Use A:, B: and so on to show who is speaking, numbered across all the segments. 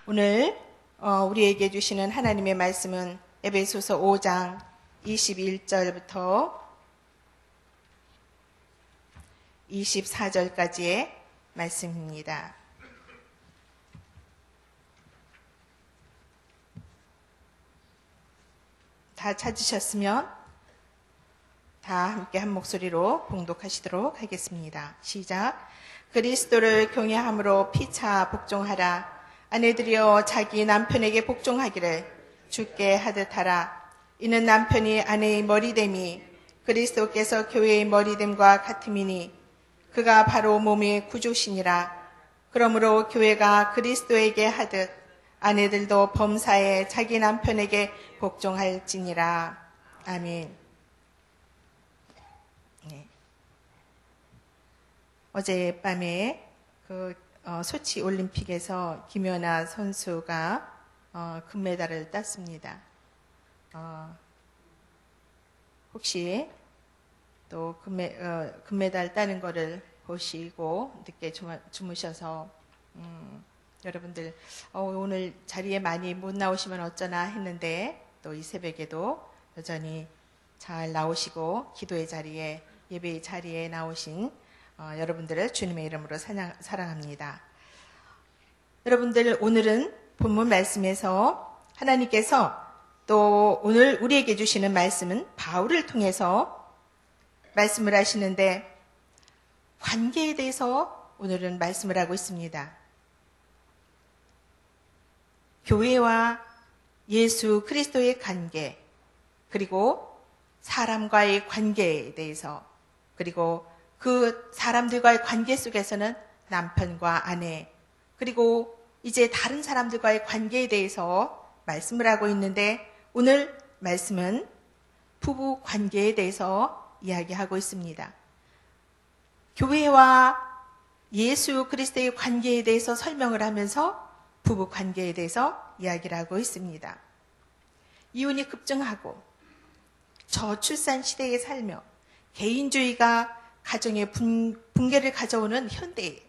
A: 오늘 우리에게 주시는 하나님의 말씀은 에베소서 5장 21절부터 24절까지의 말씀입니다. 다 찾으셨으면 다 함께 한 목소리로 봉독하시도록 하겠습니다. 시작. 그리스도를 경외함으로 피차 복종하라. 아내들이여 자기 남편에게 복종하기를 주께 하듯 하라. 이는 남편이 아내의 머리됨이 그리스도께서 교회의 머리됨과 같음이니 그가 바로 몸의 구주시니라. 그러므로 교회가 그리스도에게 하듯 아내들도 범사에 자기 남편에게 복종할지니라. 아멘. 네. 어젯밤에 소치 올림픽에서 김연아 선수가 금메달을 땄습니다. 혹시 또 금메달 따는 거를 보시고 늦게 주무셔서 여러분들 오늘 자리에 많이 못 나오시면 어쩌나 했는데 또 이 새벽에도 여전히 잘 나오시고 기도의 자리에 예배의 자리에 나오신 여러분들을 주님의 이름으로 사랑합니다. 여러분들 오늘은 본문 말씀에서 하나님께서 또 오늘 우리에게 주시는 말씀은 바울을 통해서 말씀을 하시는데 관계에 대해서 오늘은 말씀을 하고 있습니다. 교회와 예수 그리스도의 관계, 그리고 사람과의 관계에 대해서, 그리고 그 사람들과의 관계 속에서는 남편과 아내, 그리고 이제 다른 사람들과의 관계에 대해서 말씀을 하고 있는데 오늘 말씀은 부부 관계에 대해서 이야기하고 있습니다. 교회와 예수 그리스도의 관계에 대해서 설명을 하면서 부부 관계에 대해서 이야기를 하고 있습니다. 이혼이 급증하고 저출산 시대에 살며 개인주의가 가정의 붕괴를 가져오는 현대에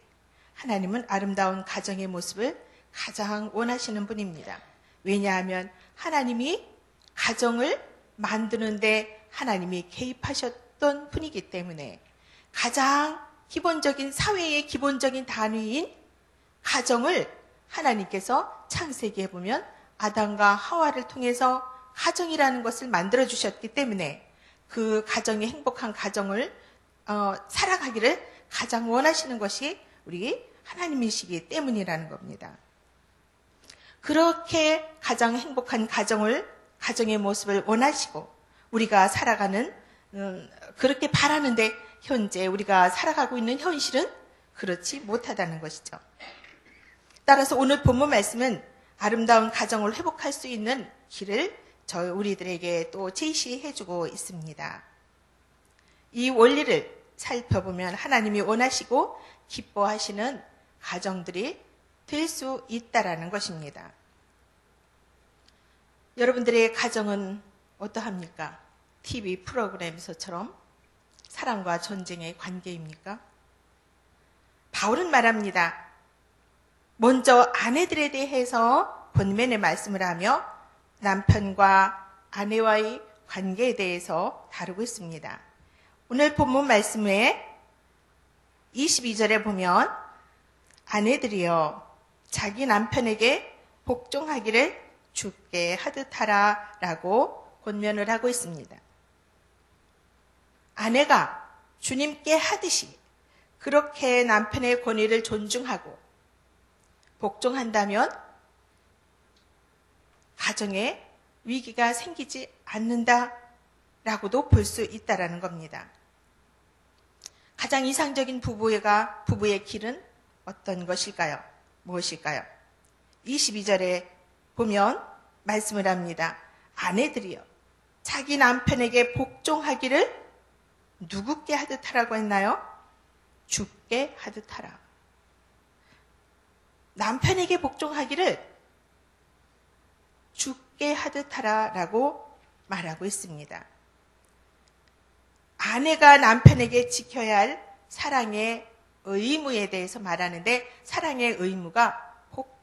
A: 하나님은 아름다운 가정의 모습을 가장 원하시는 분입니다. 왜냐하면 하나님이 가정을 만드는데 하나님이 개입하셨던 분이기 때문에 가장 기본적인 사회의 기본적인 단위인 가정을 하나님께서 창세기에 보면 아담과 하와를 통해서 가정이라는 것을 만들어주셨기 때문에 그 가정의 행복한 가정을 살아가기를 가장 원하시는 것이 우리 하나님이시기 때문이라는 겁니다. 그렇게 가장 행복한 가정의 모습을 원하시고 우리가 살아가는 그렇게 바라는데 현재 우리가 살아가고 있는 현실은 그렇지 못하다는 것이죠. 따라서 오늘 본문 말씀은 아름다운 가정을 회복할 수 있는 길을 우리들에게 또 제시해주고 있습니다. 이 원리를 살펴보면 하나님이 원하시고 기뻐하시는 가정들이 될 수 있다라는 것입니다. 여러분들의 가정은 어떠합니까? TV 프로그램에서처럼 사랑과 전쟁의 관계입니까? 바울은 말합니다. 먼저 아내들에 대해서 본문의 말씀을 하며 남편과 아내와의 관계에 대해서 다루고 있습니다. 오늘 본문 말씀에 22절에 보면 아내들이여 자기 남편에게 복종하기를 주께 하듯 하라 라고 권면을 하고 있습니다. 아내가 주님께 하듯이 그렇게 남편의 권위를 존중하고 복종한다면 가정에 위기가 생기지 않는다라고도 볼 수 있다라는 겁니다. 가장 이상적인 부부의 길은 어떤 것일까요? 무엇일까요? 22절에 보면 말씀을 합니다. 아내들이여 자기 남편에게 복종하기를 누구께 하듯 하라고 했나요? 주께 하듯 하라. 남편에게 복종하기를 주께 하듯 하라라고 말하고 있습니다. 아내가 남편에게 지켜야 할 사랑의 의무에 대해서 말하는데 사랑의 의무가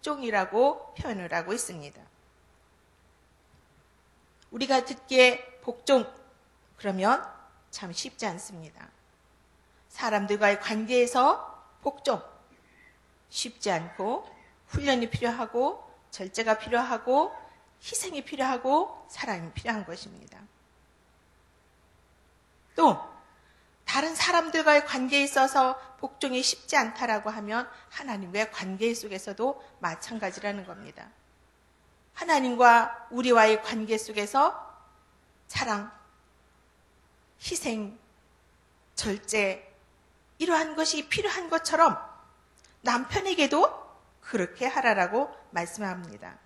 A: 복종이라고 표현을 하고 있습니다. 우리가 듣기에 복종, 그러면 참 쉽지 않습니다. 사람들과의 관계에서 복종, 쉽지 않고 훈련이 필요하고 절제가 필요하고 희생이 필요하고 사랑이 필요한 것입니다. 또 다른 사람들과의 관계에 있어서 복종이 쉽지 않다라고 하면 하나님과의 관계 속에서도 마찬가지라는 겁니다. 하나님과 우리와의 관계 속에서 사랑, 희생, 절제 이러한 것이 필요한 것처럼 남편에게도 그렇게 하라라고 말씀합니다.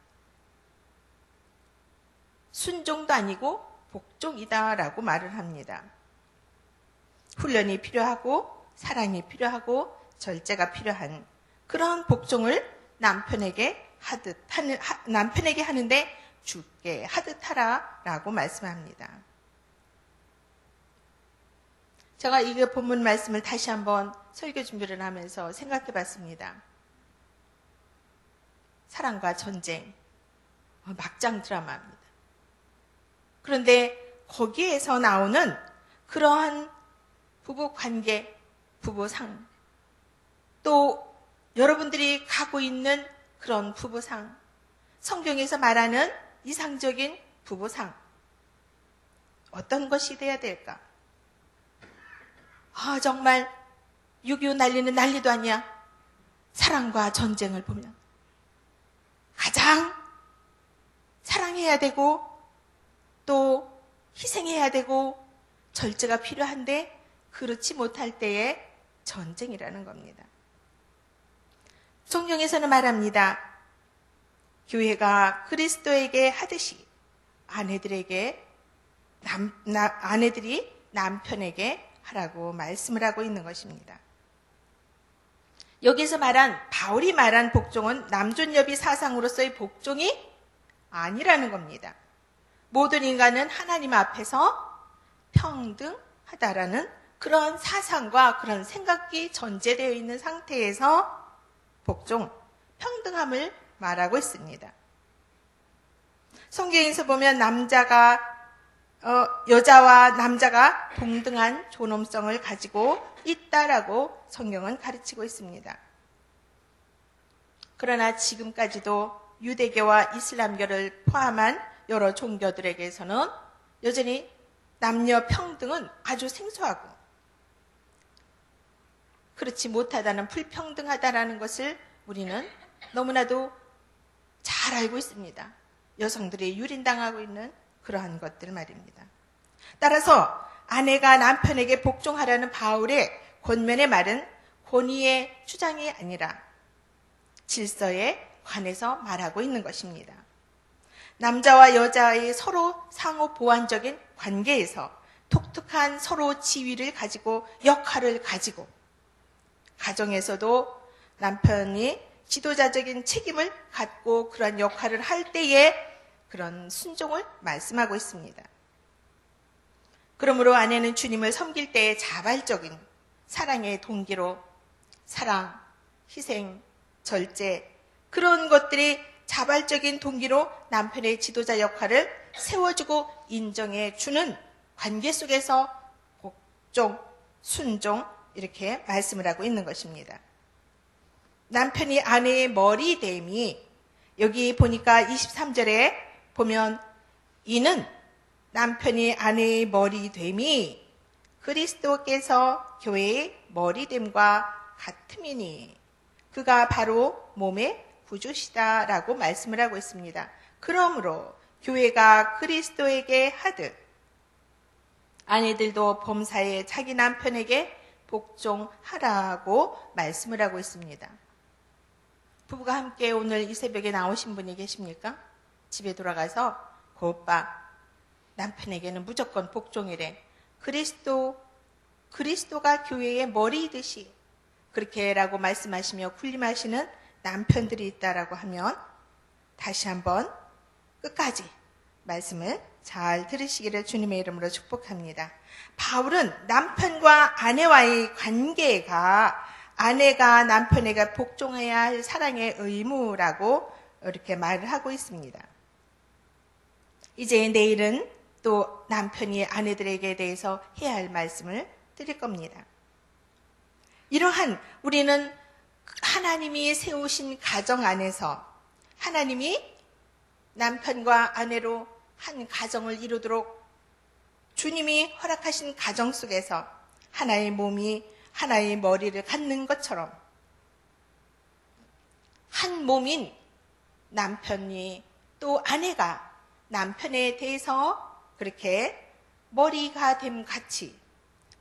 A: 순종도 아니고 복종이다라고 말을 합니다. 훈련이 필요하고 사랑이 필요하고 절제가 필요한 그런 복종을 남편에게 하는데 주께 하듯 하라라고 말씀합니다. 제가 이 본문 말씀을 다시 한번 설교 준비를 하면서 생각해 봤습니다. 사랑과 전쟁, 막장 드라마입니다. 그런데 거기에서 나오는 그러한 부부 관계, 부부상, 또 여러분들이 가고 있는 그런 부부상, 성경에서 말하는 이상적인 부부상, 어떤 것이 돼야 될까? 정말 6.25 난리는 난리도 아니야. 사랑과 전쟁을 보면 가장 사랑해야 되고 또 희생해야 되고 절제가 필요한데 그렇지 못할 때의 전쟁이라는 겁니다. 성경에서는 말합니다. 교회가 그리스도에게 하듯이 아내들이 남편에게 하라고 말씀을 하고 있는 것입니다. 여기서 바울이 말한 복종은 남존여비 사상으로서의 복종이 아니라는 겁니다. 모든 인간은 하나님 앞에서 평등하다라는 그런 사상과 그런 생각이 전제되어 있는 상태에서 복종, 평등함을 말하고 있습니다. 성경에서 보면 여자와 남자가 동등한 존엄성을 가지고 있다라고 성경은 가르치고 있습니다. 그러나 지금까지도 유대교와 이슬람교를 포함한 여러 종교들에게서는 여전히 남녀 평등은 아주 생소하고 그렇지 못하다는, 불평등하다라는 것을 우리는 너무나도 잘 알고 있습니다. 여성들이 유린당하고 있는 그러한 것들 말입니다. 따라서 아내가 남편에게 복종하라는 바울의 권면의 말은 권위의 주장이 아니라 질서에 관해서 말하고 있는 것입니다. 남자와 여자의 서로 상호 보완적인 관계에서 독특한 서로 지위를 가지고 역할을 가지고 가정에서도 남편이 지도자적인 책임을 갖고 그런 역할을 할 때에 그런 순종을 말씀하고 있습니다. 그러므로 아내는 주님을 섬길 때의 자발적인 사랑의 동기로 사랑, 희생, 절제 그런 것들이 자발적인 동기로 남편의 지도자 역할을 세워주고 인정해주는 관계 속에서 복종, 순종 이렇게 말씀을 하고 있는 것입니다. 남편이 아내의 머리됨이 여기 보니까 23절에 보면 이는 남편이 아내의 머리됨이 그리스도께서 교회의 머리됨과 같음이니 그가 바로 몸의 구주시다라고 말씀을 하고 있습니다. 그러므로 교회가 그리스도에게 하듯 아내들도 범사에 자기 남편에게 복종하라고 말씀을 하고 있습니다. 부부가 함께 오늘 이 새벽에 나오신 분이 계십니까? 집에 돌아가서 그 오빠 남편에게는 무조건 복종이래. 그리스도가 교회의 머리이듯이 그렇게라고 말씀하시며 군림하시는 남편들이 있다라고 하면 다시 한번 끝까지 말씀을 잘 들으시기를 주님의 이름으로 축복합니다. 바울은 남편과 아내와의 관계가 아내가 남편에게 복종해야 할 사랑의 의무라고 이렇게 말을 하고 있습니다. 이제 내일은 또 남편이 아내들에게 대해서 해야 할 말씀을 드릴 겁니다. 이러한 우리는 하나님이 세우신 가정 안에서 하나님이 남편과 아내로 한 가정을 이루도록 주님이 허락하신 가정 속에서 하나의 몸이 하나의 머리를 갖는 것처럼 한 몸인 남편이 또 아내가 남편에 대해서 그렇게 머리가 됨 같이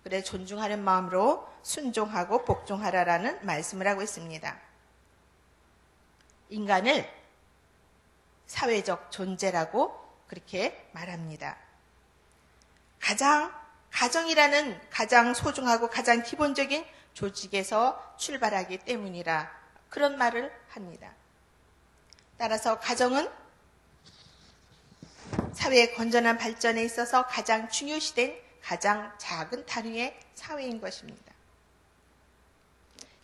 A: 그래 존중하는 마음으로 순종하고 복종하라라는 말씀을 하고 있습니다. 인간을 사회적 존재라고 그렇게 말합니다. 가정이라는 가장 소중하고 가장 기본적인 조직에서 출발하기 때문이라 그런 말을 합니다. 따라서 가정은 사회의 건전한 발전에 있어서 가장 중요시된 가장 작은 단위의 사회인 것입니다.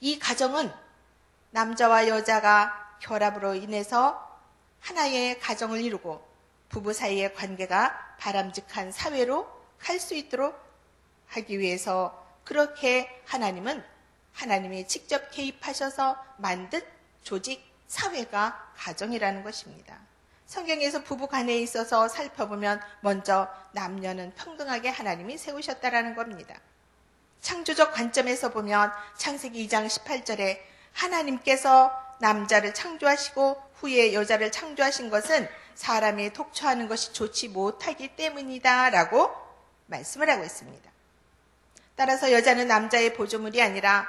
A: 이 가정은 남자와 여자가 결합으로 인해서 하나의 가정을 이루고 부부 사이의 관계가 바람직한 사회로 갈 수 있도록 하기 위해서 그렇게 하나님이 직접 개입하셔서 만든 조직, 사회가 가정이라는 것입니다. 성경에서 부부 간에 있어서 살펴보면 먼저 남녀는 평등하게 하나님이 세우셨다라는 겁니다. 창조적 관점에서 보면 창세기 2장 18절에 하나님께서 남자를 창조하시고 후에 여자를 창조하신 것은 사람이 독처하는 것이 좋지 못하기 때문이다 라고 말씀을 하고 있습니다. 따라서 여자는 남자의 보조물이 아니라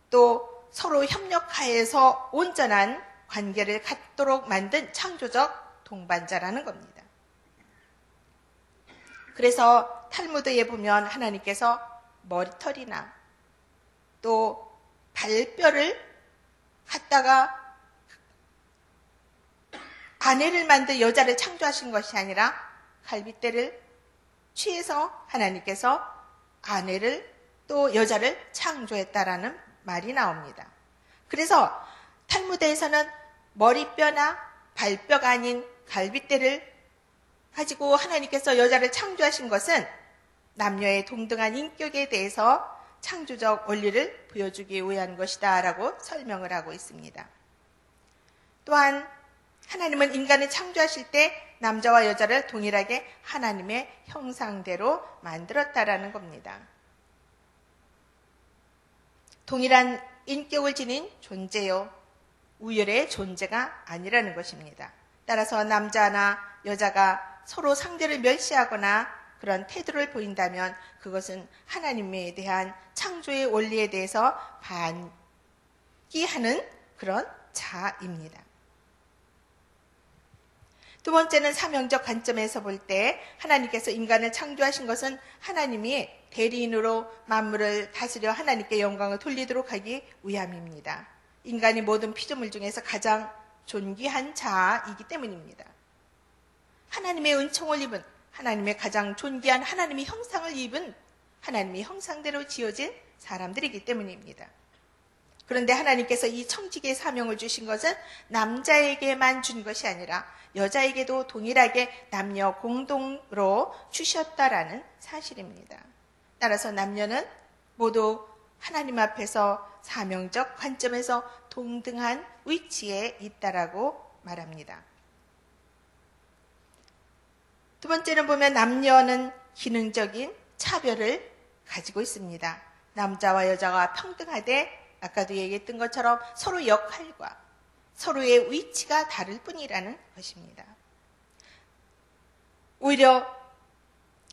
A: 또 서로 협력하여서 온전한 관계를 갖도록 만든 창조적 동반자라는 겁니다. 그래서 탈무드에 보면 하나님께서 머리털이나 또 발뼈를 갖다가 아내를 만든 여자를 창조하신 것이 아니라 갈빗대를 취해서 하나님께서 아내를 또 여자를 창조했다라는 말이 나옵니다. 그래서 탈무드에서는 머리뼈나 발뼈가 아닌 갈빗대를 가지고 하나님께서 여자를 창조하신 것은 남녀의 동등한 인격에 대해서 창조적 원리를 보여주기 위한 것이다 라고 설명을 하고 있습니다. 또한 하나님은 인간을 창조하실 때 남자와 여자를 동일하게 하나님의 형상대로 만들었다라는 겁니다. 동일한 인격을 지닌 존재요, 우열의 존재가 아니라는 것입니다. 따라서 남자나 여자가 서로 상대를 멸시하거나 그런 태도를 보인다면 그것은 하나님에 대한 창조의 원리에 대해서 반기하는 그런 자입니다. 두 번째는 사명적 관점에서 볼 때 하나님께서 인간을 창조하신 것은 하나님이 대리인으로 만물을 다스려 하나님께 영광을 돌리도록 하기 위함입니다. 인간이 모든 피조물 중에서 가장 존귀한 자이기 때문입니다. 하나님의 은총을 입은 하나님의 가장 존귀한 하나님의 형상을 입은 하나님의 형상대로 지어진 사람들이기 때문입니다. 그런데 하나님께서 이 청지기의 사명을 주신 것은 남자에게만 준 것이 아니라 여자에게도 동일하게 남녀 공동으로 주셨다라는 사실입니다. 따라서 남녀는 모두 하나님 앞에서 사명적 관점에서 동등한 위치에 있다라고 말합니다. 두 번째는 보면 남녀는 기능적인 차별을 가지고 있습니다. 남자와 여자가 평등하되 아까도 얘기했던 것처럼 서로 역할과 서로의 위치가 다를 뿐이라는 것입니다. 오히려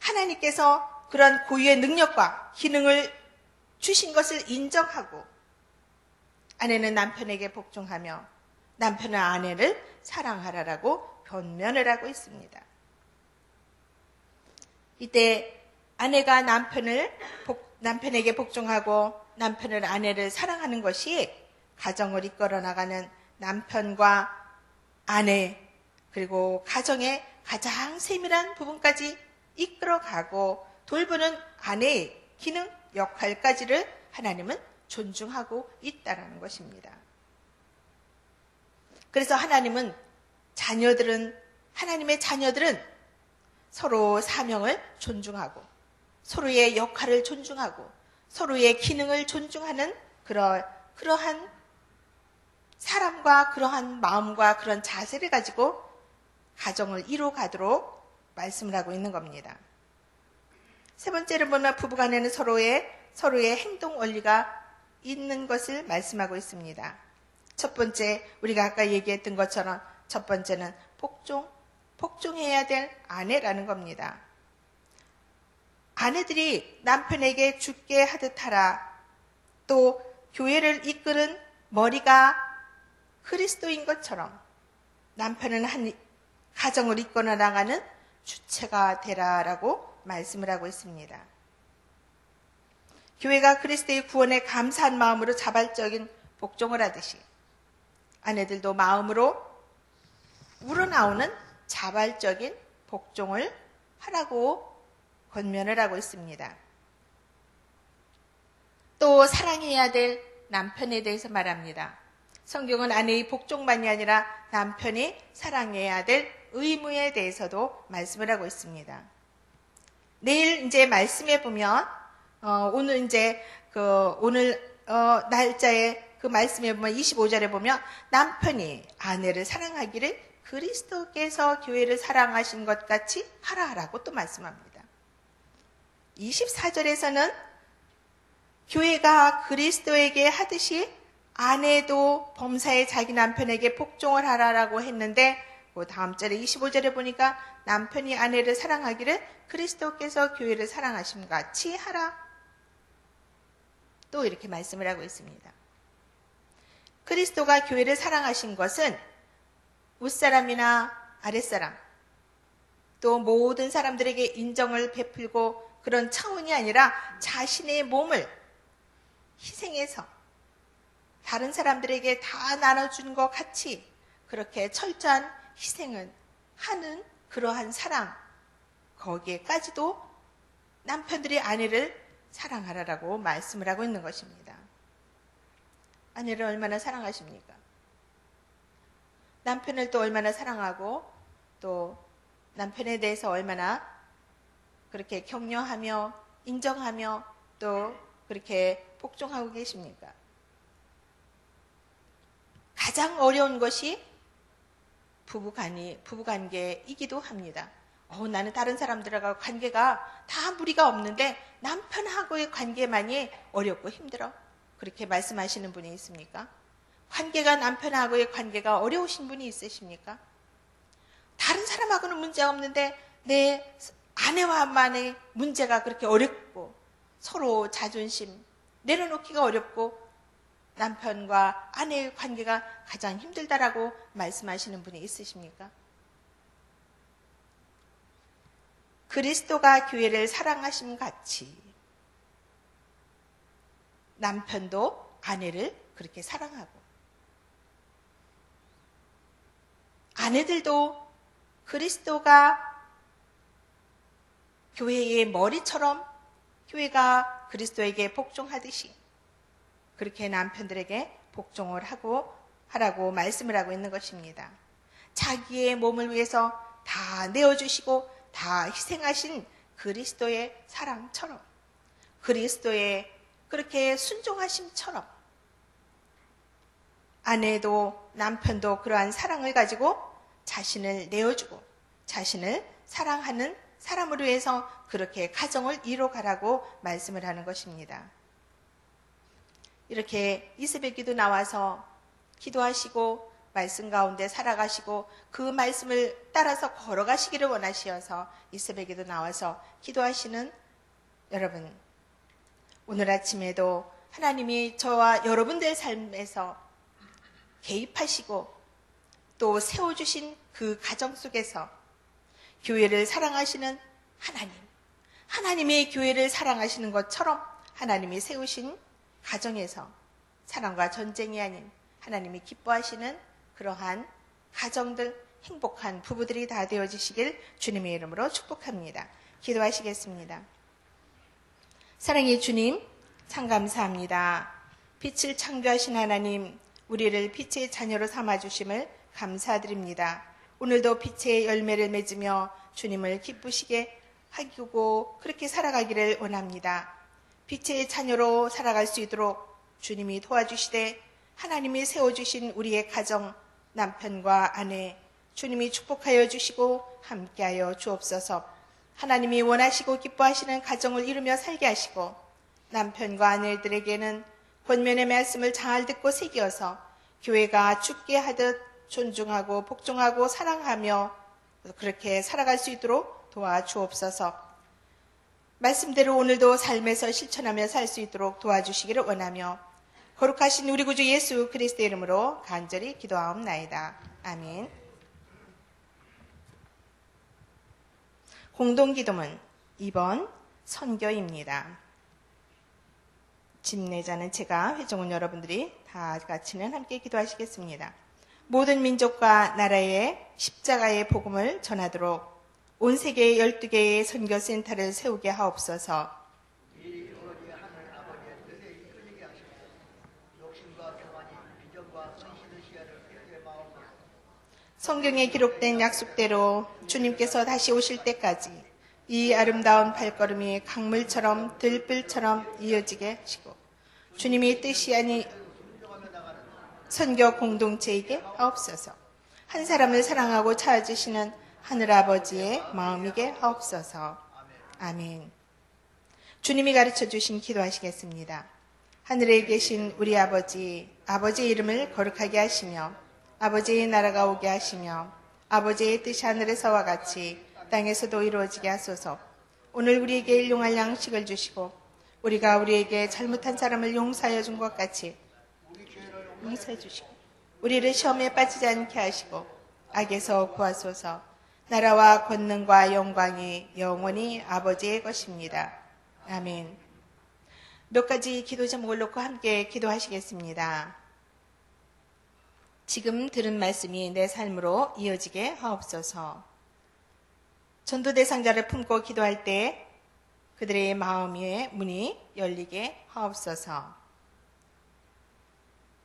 A: 하나님께서 그런 고유의 능력과 기능을 주신 것을 인정하고 아내는 남편에게 복종하며 남편은 아내를 사랑하라라고 변면을 하고 있습니다. 이때 아내가 남편에게 복종하고 남편은 아내를 사랑하는 것이 가정을 이끌어 나가는 남편과 아내 그리고 가정의 가장 세밀한 부분까지 이끌어가고 돌보는 아내의 기능 역할까지를 하나님은 존중하고 있다라는 것입니다. 그래서 하나님의 자녀들은 서로 사명을 존중하고 서로의 역할을 존중하고 서로의 기능을 존중하는 그러한 사람과 그러한 마음과 그런 자세를 가지고 가정을 이루어가도록 말씀을 하고 있는 겁니다. 세 번째로 보면 부부간에는 서로의 행동 원리가 있는 것을 말씀하고 있습니다. 첫 번째, 우리가 아까 얘기했던 것처럼 첫 번째는 복종해야 될 아내라는 겁니다. 아내들이 남편에게 죽게 하듯 하라. 또 교회를 이끄는 머리가 그리스도인 것처럼 남편은 한 가정을 이끌어 나가는 주체가 되라라고 말씀을 하고 있습니다. 교회가 그리스도의 구원에 감사한 마음으로 자발적인 복종을 하듯이 아내들도 마음으로 우러나오는 자발적인 복종을 하라고 권면을 하고 있습니다. 또 사랑해야 될 남편에 대해서 말합니다. 성경은 아내의 복종만이 아니라 남편이 사랑해야 될 의무에 대해서도 말씀을 하고 있습니다. 내일 이제 말씀해 보면 오늘 이제 오늘 날짜에 그 말씀에 보면 25절에 보면 남편이 아내를 사랑하기를 그리스도께서 교회를 사랑하신 것 같이 하라라고 또 말씀합니다. 24절에서는 교회가 그리스도에게 하듯이 아내도 범사에 자기 남편에게 복종을 하라라고 했는데 그 다음 절에 25절에 보니까 남편이 아내를 사랑하기를 그리스도께서 교회를 사랑하심 같이 하라. 또 이렇게 말씀을 하고 있습니다. 그리스도가 교회를 사랑하신 것은 윗사람이나 아랫사람 또 모든 사람들에게 인정을 베풀고 그런 차원이 아니라 자신의 몸을 희생해서 다른 사람들에게 다 나눠준 것 같이 그렇게 철저한 희생을 하는 그러한 사랑, 거기에까지도 남편들이 아내를 사랑하라라고 말씀을 하고 있는 것입니다. 아내를 얼마나 사랑하십니까? 남편을 또 얼마나 사랑하고 또 남편에 대해서 얼마나 그렇게 격려하며 인정하며 또 그렇게 복종하고 계십니까? 가장 어려운 것이 부부관계이기도 합니다. 나는 다른 사람들하고 관계가 다 무리가 없는데 남편하고의 관계만이 어렵고 힘들어. 그렇게 말씀하시는 분이 있습니까? 남편하고의 관계가 어려우신 분이 있으십니까? 다른 사람하고는 문제가 없는데 내 아내와만의 문제가 그렇게 어렵고 서로 자존심 내려놓기가 어렵고 남편과 아내의 관계가 가장 힘들다라고 말씀하시는 분이 있으십니까? 그리스도가 교회를 사랑하심 같이 남편도 아내를 그렇게 사랑하고 아내들도 그리스도가 교회의 머리처럼 교회가 그리스도에게 복종하듯이 그렇게 남편들에게 복종을 하라고 말씀을 하고 있는 것입니다. 자기의 몸을 위해서 다 내어주시고 다 희생하신 그리스도의 사랑처럼 그리스도의 그렇게 순종하심처럼 아내도 남편도 그러한 사랑을 가지고 자신을 내어주고 자신을 사랑하는 사람으로 해서 그렇게 가정을 이뤄가라고 말씀을 하는 것입니다. 이렇게 이세벨기도 나와서 기도하시고 말씀 가운데 살아가시고 그 말씀을 따라서 걸어가시기를 원하시어서 이세벨기도 나와서 기도하시는 여러분, 오늘 아침에도 하나님이 저와 여러분들의 삶에서 개입하시고 또 세워주신 그 가정 속에서 교회를 사랑하시는 하나님이 교회를 사랑하시는 것처럼 하나님이 세우신 가정에서 사랑과 전쟁이 아닌 하나님이 기뻐하시는 그러한 가정들, 행복한 부부들이 다 되어지시길 주님의 이름으로 축복합니다. 기도하시겠습니다. 사랑의 주님, 참 감사합니다. 빛을 창조하신 하나님, 우리를 빛의 자녀로 삼아주심을 감사드립니다. 오늘도 빛의 열매를 맺으며 주님을 기쁘시게 하고 그렇게 살아가기를 원합니다. 빛의 자녀로 살아갈 수 있도록 주님이 도와주시되 하나님이 세워주신 우리의 가정, 남편과 아내, 주님이 축복하여 주시고 함께하여 주옵소서. 하나님이 원하시고 기뻐하시는 가정을 이루며 살게 하시고 남편과 아내들에게는 권면의 말씀을 잘 듣고 새기어서 교회가 죽게 하듯 존중하고 복종하고 사랑하며 그렇게 살아갈 수 있도록 도와주옵소서. 말씀대로 오늘도 삶에서 실천하며 살 수 있도록 도와주시기를 원하며 거룩하신 우리 구주 예수 그리스도의 이름으로 간절히 기도하옵나이다. 아멘. 공동기도문 2번 선교입니다. 집내자는 제가, 회종은 여러분들이 다 같이는 함께 기도하시겠습니다. 모든 민족과 나라에 십자가의 복음을 전하도록 온 세계에 12개의 선교센터를 세우게 하옵소서. 성경에 기록된 약속대로 주님께서 다시 오실 때까지 이 아름다운 발걸음이 강물처럼 들불처럼 이어지게 하시고 주님이 뜻이 아니 선교 공동체에게 하옵소서. 한 사람을 사랑하고 찾아주시는 하늘아버지의 마음이게 하옵소서. 아멘. 주님이 가르쳐 주신 기도하시겠습니다. 하늘에 계신 우리 아버지, 아버지의 이름을 거룩하게 하시며 아버지의 나라가 오게 하시며 아버지의 뜻이 하늘에서와 같이 땅에서도 이루어지게 하소서. 오늘 우리에게 일용할 양식을 주시고 우리가 우리에게 잘못한 사람을 용서하여 준 것 같이 용서해 주시고 우리를 시험에 빠지지 않게 하시고 악에서 구하소서. 나라와 권능과 영광이 영원히 아버지의 것입니다. 아멘. 몇 가지 기도 제목을 놓고 함께 기도하시겠습니다. 지금 들은 말씀이 내 삶으로 이어지게 하옵소서. 전도 대상자를 품고 기도할 때 그들의 마음의 문이 열리게 하옵소서.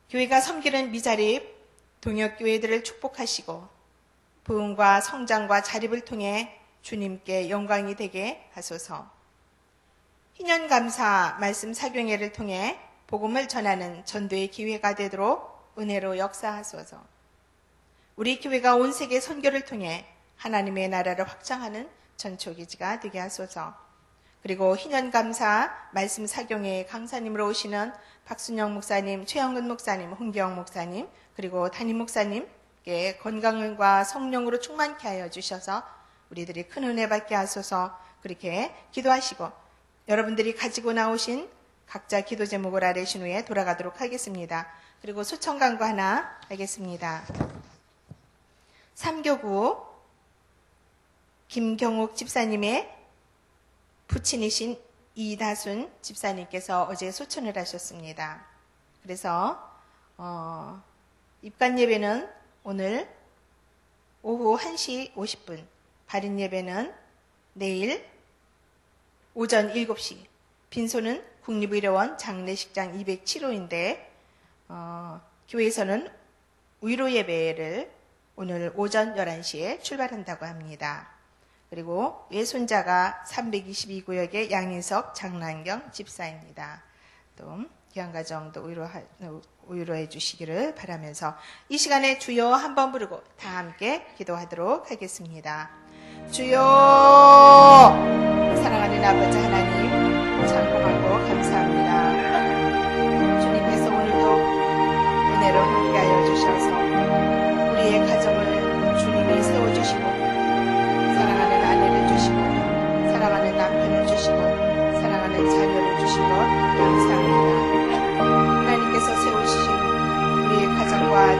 A: 교회가 섬기는 미자립 동역교회들을 축복하시고 부흥과 성장과 자립을 통해 주님께 영광이 되게 하소서. 희년감사 말씀 사경회를 통해 복음을 전하는 전도의 기회가 되도록 은혜로 역사하소서. 우리 교회가 온 세계 선교를 통해 하나님의 나라를 확장하는 전초기지가 되게 하소서. 그리고 희년감사 말씀 사경회 강사님으로 오시는 박순영 목사님, 최영근 목사님, 홍기영 목사님, 그리고 담임 목사님께 건강과 성령으로 충만케 하여 주셔서 우리들이 큰 은혜 받게 하소서. 그렇게 기도하시고 여러분들이 가지고 나오신 각자 기도 제목을 아뢰신 후에 돌아가도록 하겠습니다. 그리고 소청 간구 하나 하겠습니다. 3교구 김경욱 집사님의 부친이신 이다순 집사님께서 어제 소천을 하셨습니다. 그래서 입관 예배는 오늘 오후 1시 50분, 발인 예배는 내일 오전 7시, 빈소는 국립의료원 장례식장 207호인데 교회에서는 위로 예배를 오늘 오전 11시에 출발한다고 합니다. 그리고 외손자가 322구역의 양인석 장난경 집사입니다. 또 귀한가정도 위로해 주시기를 바라면서 이 시간에 주여 한번 부르고 다 함께 기도하도록 하겠습니다. 주여, 사랑하는 아버지 하나님, 찬송하고 감사합니다. 주님께서 오늘도 은혜로 함께하여 주셔서 우리의 가정을 주님이 세워주시고 사랑하는 아내를 주시고 사랑하는 남편을 주시고 사랑하는 자녀를 주시고 감사합니다.